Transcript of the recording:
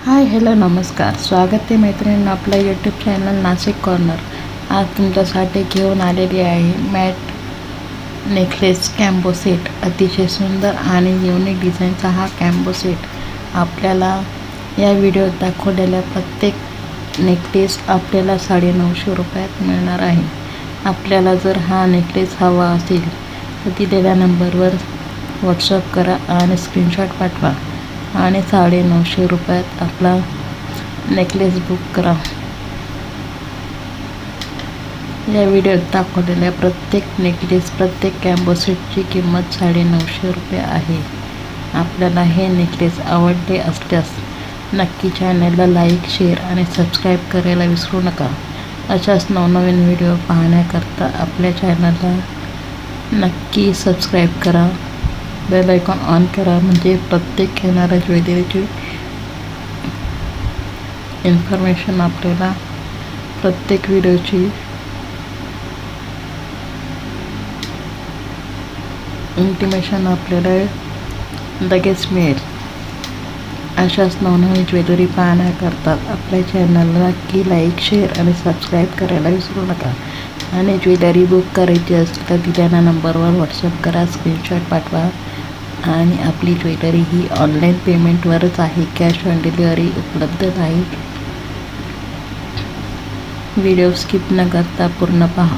Hi hello नमस्कार, स्वागत आहे मैत्रिणींनो आपल्या यूट्यूब चॅनल नाशिक कॉर्नर. आज तुमच्यासाठी घेऊन आलेली आहे मॅट नेकलेस कॅम्बो सेट. अतिशय सुंदर आणि युनिक डिझाईनचा हा कॅम्बो सेट. आपल्याला या व्हिडिओत दाखवलेल्या प्रत्येक नेकलेस आपल्याला 950 रुपयात मिळणार आहे. आपल्याला जर हा नेकलेस हवा असेल तर दिलेल्या नंबरवर व्हॉट्सअप करा आणि स्क्रीनशॉट पाठवा आणि 950 रुपयात आपला नेकलेस बुक करा. या व्हिडिओत दाखवलेल्या प्रत्येक नेकलेस, प्रत्येक कॅम्बो सेटची किंमत 950 रुपये आहे. आपल्याला हे नेकलेस आवडले असल्यास नक्की चॅनलला लाईक, शेअर आणि सबस्क्राईब करायला विसरू नका. अशाच नवनवीन व्हिडिओ पाहण्याकरता आपल्या चॅनलला नक्की सबस्क्राईब करा. बेल आयकॉन ऑन करा, म्हणजे प्रत्येक येणाऱ्या ज्वेलरीची इन्फॉर्मेशन आपल्याला, प्रत्येक व्हिडिओची इंटिमेशन आपल्याला लगेच मिळेल. अशाच नवनवीन ज्वेलरी पाहण्याकरता आपल्या चॅनलला नक्की लाईक, शेअर आणि सबस्क्राईब करायला विसरू नका. आणि ज्वेलरी बुक करायची असेल तर दिलेल्या नंबरवर व्हॉट्सअप करा, स्क्रीनशॉट पाठवा. आणि आपली ज्वेलरी ही ऑनलाईन पेमेंटवरच आहे, कॅश ऑन डिलिव्हरी उपलब्ध नाही. व्हिडिओ स्किप न करता पूर्ण पहा.